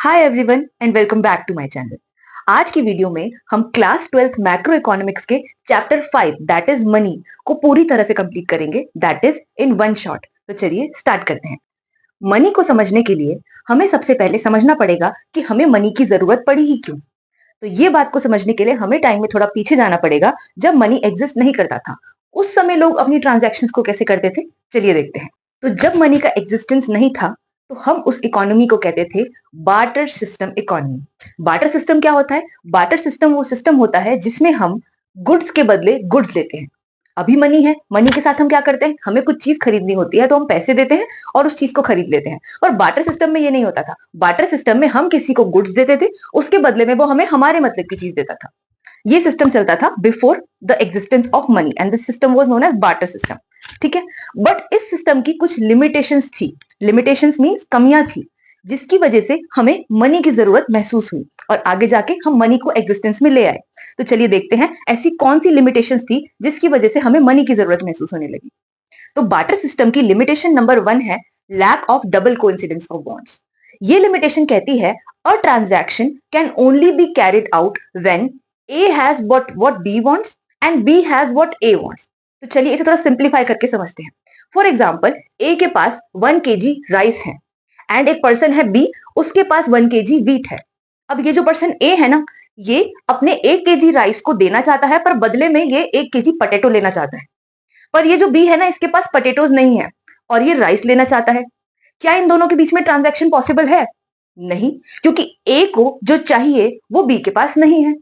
Hi everyone and welcome back to my channel. आज की video में हम क्लास 12th मैक्रो इकोनॉमिक्स के चैप्टर 5 दैट इज मनी को पूरी तरह से कंप्लीट करेंगे, that is in one shot. तो चलिए स्टार्ट करते हैं। मनी को समझने के लिए हमें सबसे पहले समझना पड़ेगा कि हमें मनी की जरूरत पड़ी ही क्यों। तो ये बात को समझने के लिए हमें टाइम में थोड़ा पीछे जाना पड़ेगा, जब मनी एग्जिस्ट नहीं करता था। उस समय लोग अपनी ट्रांजैक्शंस को कैसे करते थे, चलिए देखते हैं। तो जब मनी का एग्जिस्टेंस नहीं था तो हम उस इकोनॉमी को कहते थे barter system economy. Barter system क्या होता है? बार्टर सिस्टम वो सिस्टम होता है जिसमें हम गुड्स के बदले गुड्स लेते हैं। अभी मनी है, मनी के साथ हम क्या करते हैं, हमें कुछ चीज खरीदनी होती है तो हम पैसे देते हैं और उस चीज को खरीद लेते हैं। और बार्टर सिस्टम में ये नहीं होता था। बार्टर सिस्टम में हम किसी को गुड्स देते थे, उसके बदले में वो हमें हमारे मतलब की चीज देता था। ये सिस्टम चलता था before the existence of money and this system was known as barter system. ठीक है, बट इस सिस्टम की कुछ लिमिटेशंस थी। लिमिटेशंस मींस कमियां थी, जिसकी वजह से हमें मनी की जरूरत महसूस हुई और आगे जाके हम मनी को एग्जिस्टेंस में ले आए। तो चलिए देखते हैं ऐसी कौन सी लिमिटेशंस थी जिसकी वजह से हमें मनी की जरूरत महसूस होने लगी। तो बार्टर सिस्टम की लिमिटेशन नंबर 1 है lack of double coincidence of bonds. ये लिमिटेशन कहती है a transaction can only be carried out when A has what B wants and B has what A wants. तो चलिए इसे थोड़ा सिंप्लीफाई करके समझते हैं। फॉर एग्जांपल, ए के पास 1 केजी राइस है एंड एक पर्सन है बी, उसके पास 1 केजी व्हीट है। अब ये जो पर्सन ए है ना, ये अपने 1 केजी राइस को देना चाहता है, पर बदले में ये 1 केजी पोटैटो लेना चाहता है। पर ये जो बी है ना, इसके पास पोटैटोज नहीं है और ये राइस लेना चाहता है। क्या इन दोनों के बीच में ट्रांजैक्शन पॉसिबल है? नहीं, क्योंकि ए को जो चाहिए वो बी के पास नहीं है।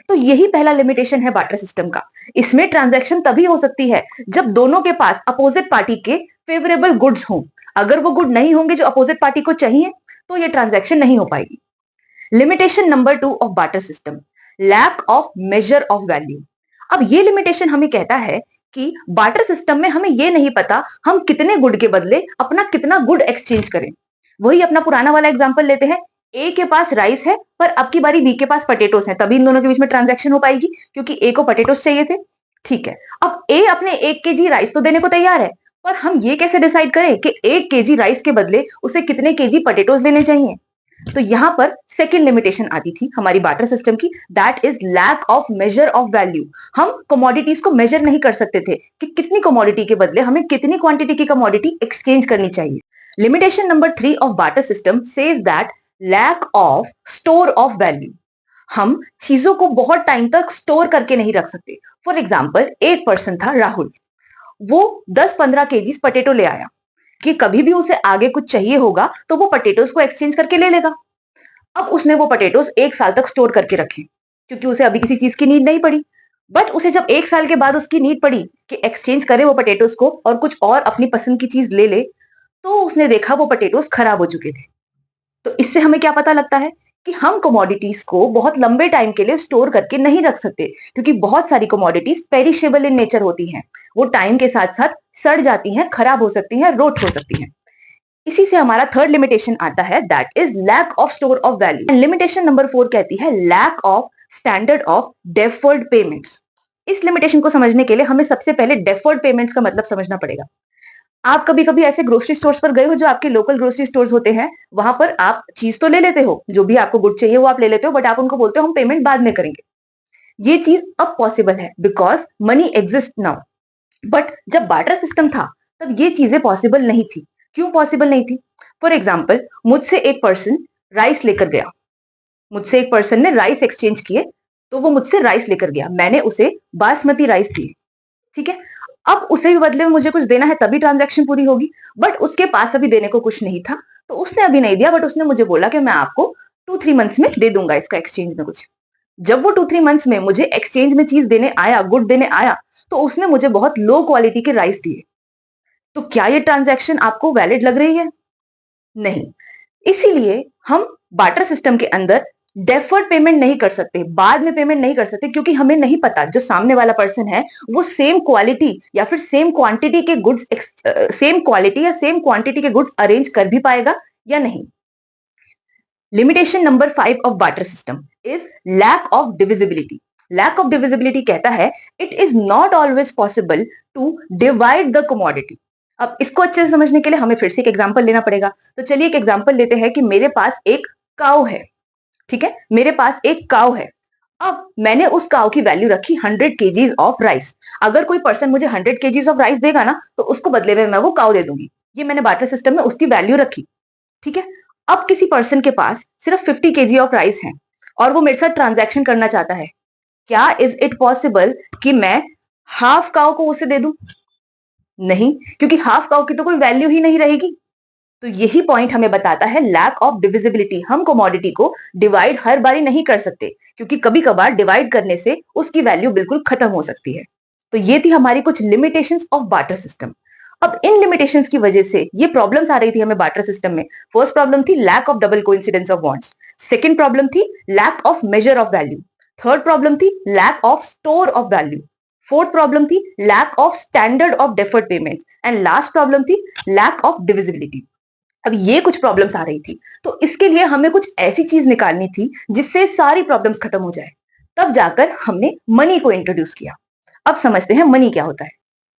तो यही पहला लिमिटेशन है बार्टर सिस्टम का। इसमें ट्रांजैक्शन तभी हो सकती है जब दोनों के पास अपोजिट पार्टी के फेवरेबल गुड्स हों। अगर वो गुड नहीं होंगे जो अपोजिट पार्टी को चाहिए, तो ये ट्रांजैक्शन नहीं हो पाएगी। Limitation number 2 of barter system, lack of measure of value. अब ये लिमिटेशन हमें कहता है कि बार्टर सिस्टम में हमें ये नहीं पता हम कितने गुड के बदले अपना कितना गुड एक्सचेंज करें। वही अपना पुराना वाला एग्जांपल लेते हैं। ए के पास राइस है पर अब की बारी बी के पास पोटैटोस है, तभी इन दोनों के बीच में ट्रांजैक्शन हो पाएगी, क्योंकि ए को पोटैटोस चाहिए थे। ठीक है, अब ए अपने 1 केजी राइस तो देने को तैयार है, पर हम ये कैसे डिसाइड करें कि 1 केजी राइस के बदले उसे कितने केजी पोटैटोस लेने चाहिए? तो यहां पर सेकेंड लिमिटेशन आती थी हमारी बार्टर सिस्टम की, that is lack of measure of value. हम कमोडिटीज को मेजर नहीं कर सकते थे कि कितनी कमोडिटी के बदले हमें कितनी क्वांटिटी की कमोडिटी एक्सचेंज करनी चाहिए। Limitation number 3 of barter system says that lack of store of value. हम चीजों को बहुत टाइम तक स्टोर करके नहीं रख सकते। फॉर एग्जाम्पल, एक पर्सन था राहुल, वो 10-15 केजीज पोटैटो ले आया कि कभी भी उसे आगे कुछ चाहिए होगा तो वो पोटैटोज को एक्सचेंज करके ले लेगा। अब उसने वो पोटैटोज 1 साल तक स्टोर करके रखे, क्योंकि उसे अभी किसी चीज की नीड नहीं पड़ी। बट उसे जब 1 साल के बाद उसकी नीड पड़ी कि एक्सचेंज करे वो पोटैटोज को और कुछ और अपनी पसंद की चीज ले ले, तो उसने देखा वो पोटैटोज खराब हो चुके थे। तो इससे हमें क्या पता लगता है कि हम कमोडिटीज को बहुत लंबे टाइम के लिए स्टोर करके नहीं रख सकते, क्योंकि बहुत सारी कमोडिटीज पेरिशेबल इन नेचर होती हैं। वो टाइम के साथ साथ सड़ जाती हैं, खराब हो सकती हैं, रोट हो सकती हैं। इसी से हमारा थर्ड लिमिटेशन आता है, that is lack of store of value. And limitation number 4 कहती है lack of standard of deferred payments. इस लिमिटेशन को समझने के लिए हमें सबसे पहले डेफर्ड पेमेंट्स का मतलब समझना पड़ेगा। आप कभी कभी ऐसे ग्रोसरी स्टोर्स पर गए हो, जो आपके लोकल ग्रोसरी स्टोर्स होते हैं, वहां पर आप चीज तो ले लेते हो, जो भी आपको गुड चाहिए वो आप ले लेते हो, बट आप उनको बोलते हो हम पेमेंट बाद में करेंगे। ये चीज अब पॉसिबल है because money exist now. But जब बार्टर सिस्टम था तब ये चीजें पॉसिबल नहीं थी। क्यों पॉसिबल नहीं थी? फॉर एग्जाम्पल, मुझसे एक पर्सन राइस लेकर गया, मुझसे एक पर्सन ने राइस एक्सचेंज किए, तो वो मुझसे राइस लेकर गया, मैंने उसे बासमती राइस दिए। ठीक है, अब उसे भी बदले में मुझे कुछ देना है तभी ट्रांजैक्शन पूरी होगी, बट उसके पास अभी देने को कुछ नहीं था, तो उसने अभी नहीं दिया, बट उसने मुझे बोला कि मैं आपको 2-3 मंथ्स में दे दूंगा इसका एक्सचेंज में कुछ। जब वो 2-3 मंथ्स में मुझे एक्सचेंज में चीज देने आया, गुड देने आया, तो उसने मुझे बहुत लो क्वालिटी के राइस दिए। तो क्या ये ट्रांजैक्शन आपको वैलिड लग रही है? नहीं। इसीलिए हम बार्टर सिस्टम के अंदर डेफर्ड पेमेंट नहीं कर सकते, बाद में पेमेंट नहीं कर सकते, क्योंकि हमें नहीं पता जो सामने वाला पर्सन है वो सेम क्वालिटी या फिर सेम क्वांटिटी के गुड्स, सेम क्वालिटी या सेम क्वांटिटी के गुड्स अरेंज कर भी पाएगा या नहीं। Limitation number 5 of barter system is lack of divisibility. Lack of divisibility कहता है it is not always possible to divide the commodity. अब इसको अच्छे से समझने के लिए हमें फिर से एक एग्जांपल लेना पड़ेगा। तो चलिए एक एग्जांपल लेते हैं कि मेरे पास एक काउ है, ठीक है, मेरे पास एक काउ है। अब मैंने उस काउ की वैल्यू रखी 100 केजीज ऑफ राइस। अगर कोई पर्सन मुझे 100 केजीज ऑफ राइस देगा ना, तो उसको बदले में मैं वो काउ दे दूंगी। ये मैंने बार्टर सिस्टम में उसकी वैल्यू रखी, ठीक है। अब किसी पर्सन के पास सिर्फ 50 केजी ऑफ राइस है और वो मेरे साथ ट्रांजैक्शन करना चाहता है। क्या इज इट पॉसिबल कि मैं हाफ काउ को उसे दे दूं? नहीं, क्योंकि हाफ काउ की तो कोई वैल्यू ही नहीं रहेगी। तो यही पॉइंट हमें बताता है लैक ऑफ डिविजिबिलिटी। हम कमोडिटी को डिवाइड हर बारी नहीं कर सकते, क्योंकि कभी कभार डिवाइड करने से उसकी वैल्यू बिल्कुल खत्म हो सकती है। तो ये थी हमारी कुछ लिमिटेशंस ऑफ बार्टर सिस्टम। अब इन लिमिटेशंस की वजह से ये प्रॉब्लम्स आ रही थी हमें बार्टर सिस्टम में। फर्स्ट प्रॉब्लम थी lack of double coincidence of bonds. Second problem थी lack of measure of value. Third problem थी lack of store of value. Fourth problem थी lack of standard of deferred payments and last problem थी lack of divisibility. अब ये कुछ problems आ रही थी, तो इसके लिए हमें कुछ ऐसी चीज निकालनी थी जिससे सारी प्रॉब्लम्स खत्म हो जाए। तब जाकर हमने मनी को इंट्रोड्यूस किया। अब समझते हैं मनी क्या होता है।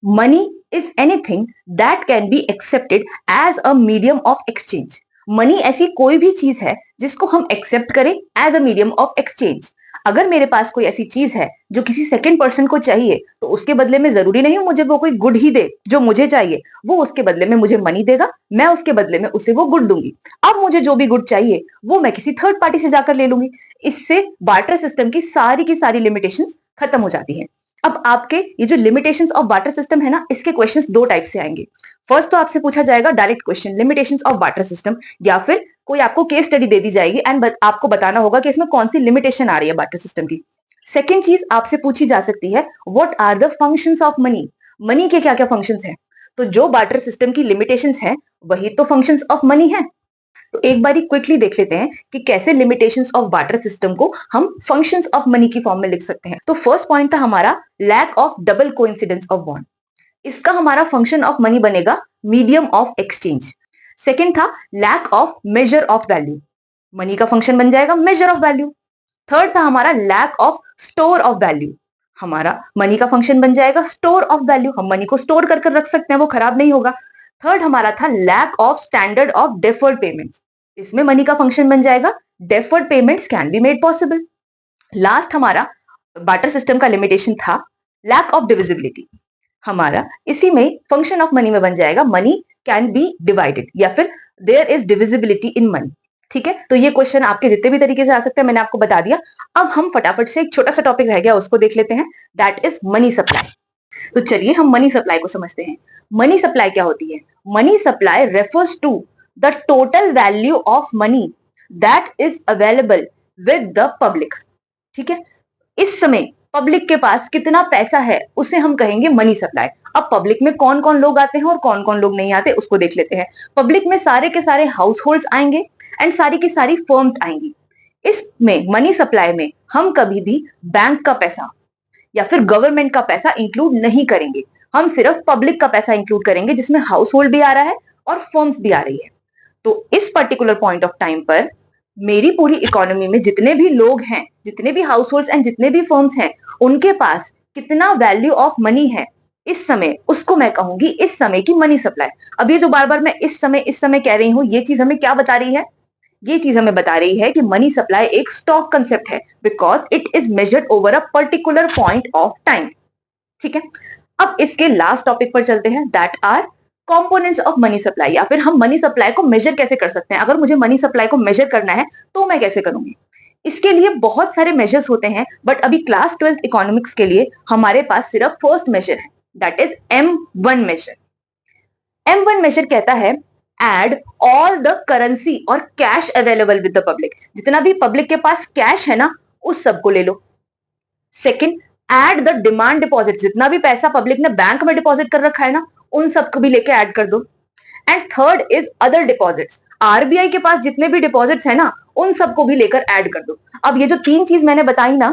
Money is anything that can be accepted as a medium of exchange. Money ऐसी कोई भी चीज है जिसको हम एक्सेप्ट करें as a medium of exchange. अगर मेरे पास कोई ऐसी चीज है जो किसी सेकंड पर्सन को चाहिए, तो उसके बदले में जरूरी नहीं मुझे वो कोई गुड ही दे जो मुझे चाहिए। वो उसके बदले में मुझे मनी देगा, मैं उसके बदले में उसे वो गुड दूंगी। अब मुझे जो भी गुड चाहिए वो मैं किसी थर्ड पार्टी से जाकर ले लूंगी। इससे बार्टर सिस्टम की सारी लिमिटेशंस खत्म हो जाती हैं। अब आपके ये जो लिमिटेशंस ऑफ बार्टर सिस्टम है ना, इसके क्वेश्चंस दो टाइप से आएंगे। फर्स्ट तो आपसे पूछा जाएगा direct question limitations of barter system, या फिर कोई आपको केस स्टडी दे दी जाएगी एंड आपको बताना होगा कि इसमें कौन सी लिमिटेशन आ रही है बार्टर सिस्टम की। सेकेंड चीज आपसे पूछी जा सकती है what are the functions of money. Money के क्या क्या फंक्शंस हैं? तो जो बार्टर सिस्टम की लिमिटेशंस हैं वही तो फंक्शंस ऑफ मनी है। तो एक बारी क्विकली देख लेते हैं कि कैसे लिमिटेशंस ऑफ बार्टर सिस्टम को हम फंक्शंस ऑफ मनी की फॉर्म में लिख सकते हैं। तो फर्स्ट पॉइंट था हमारा lack of double coincidence of bond. इसका हमारा फंक्शन ऑफ मनी बनेगा मीडियम ऑफ एक्सचेंज। सेकेंड था lack of measure of value. Money का फंक्शन बन जाएगा मेजर ऑफ वैल्यू। थर्ड था हमारा lack of store of value. हमारा मनी का फंक्शन बन जाएगा स्टोर ऑफ वैल्यू। हम मनी को स्टोर कर रख सकते हैं, वो खराब नहीं होगा। थर्ड हमारा था lack of standard of deferred payments. इसमें मनी का फंक्शन बन जाएगा deferred payments can be made possible. Last हमारा बार्टर सिस्टम का लिमिटेशन था लैक ऑफ डिविजिबिलिटी। हमारा इसी में फंक्शन ऑफ मनी में बन जाएगा मनी कैन बी डिवाइडेड, या फिर there is divisibility in money. ठीक है, तो ये क्वेश्चन आपके जितने भी तरीके से आ सकते हैं मैंने आपको बता दिया। अब हम फटाफट से एक छोटा सा टॉपिक रह गया उसको देख लेते हैं, दैट इज मनी सप्लाई। तो चलिए हम मनी सप्लाई को समझते हैं। मनी सप्लाई क्या होती है? Money supply refers to the total value of money that is available with the public. ठीक है, इस समय पब्लिक के पास कितना पैसा है उसे हम कहेंगे मनी सप्लाई। अब पब्लिक में कौन कौन लोग आते हैं और कौन कौन लोग नहीं आते उसको देख लेते हैं। पब्लिक में सारे के सारे हाउस होल्ड्स आएंगे एंड सारी की सारी फर्म्स आएंगी। इसमें मनी सप्लाई में हम कभी भी बैंक का पैसा या फिर गवर्नमेंट का पैसा इंक्लूड नहीं करेंगे। हम सिर्फ पब्लिक का पैसा इंक्लूड करेंगे जिसमें हाउस होल्ड भी आ रहा है और फर्म्स भी आ रही है। तो इस पर्टिकुलर पॉइंट ऑफ टाइम पर मेरी पूरी इकोनॉमी में जितने भी लोग हैं, जितने भी हाउस होल्ड्स एंड जितने भी फर्म्स हैं, उनके पास कितना वैल्यू ऑफ मनी है इस समय, उसको मैं कहूंगी इस समय की मनी सप्लाई। अब ये जो बार बार मैं इस समय कह रही हूं, ये चीज हमें क्या बता रही है? ये चीज हमें बता रही है कि मनी सप्लाई एक स्टॉक कंसेप्ट है, because it is measured over a particular point of time. ठीक है, अब इसके लास्ट टॉपिक पर चलते हैं, that are components of money supply, या फिर हम मनी सप्लाई को मेजर कैसे कर सकते हैं। अगर मुझे मनी सप्लाई को मेजर करना है तो मैं कैसे करूंगी? इसके लिए बहुत सारे मेजर्स होते हैं, बट अभी क्लास 12 इकोनॉमिक्स के लिए हमारे पास सिर्फ फर्स्ट मेजर है, that is M1 measure. M1 measure कहता है एड ऑल द करेंसी और cash available with the public. जितना भी पब्लिक के पास कैश है ना, उस सबको ले लो। Second, add the demand deposit. जितना भी पैसा पब्लिक ने बैंक में डिपॉजिट कर रखा है ना, उन सबको भी लेके ऐड कर दो। And third is other deposits. RBI के पास जितने भी डिपॉजिट्स है ना, उन सबको भी लेकर ऐड कर दो। अब ये जो तीन चीज मैंने बताई ना,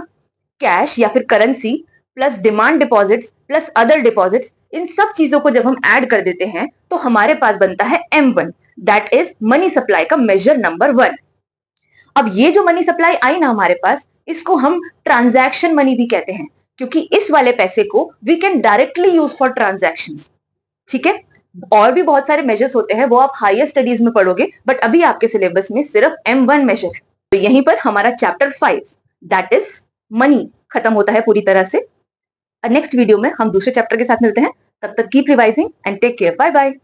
कैश या फिर currency plus demand deposits plus other deposits, इन सब चीजों को जब हम ऐड कर देते हैं तो हमारे पास बनता है M1, that is money supply का मेजर नंबर 1। अब ये जो मनी सप्लाई आई ना हमारे पास, इसको हम ट्रांजैक्शन मनी भी कहते हैं, क्योंकि इस वाले पैसे को we can directly use for transactions. ठीक है, और भी बहुत सारे मेजर्स होते हैं, वो आप हायर स्टडीज में पढ़ोगे, बट अभी आपके सिलेबस में सिर्फ M1 मेजर है। तो यहीं पर हमारा चैप्टर 5 दैट इज मनी खत्म होता है पूरी तरह से। नेक्स्ट वीडियो में हम दूसरे चैप्टर के साथ मिलते हैं। तब तक keep revising and take care. Bye bye.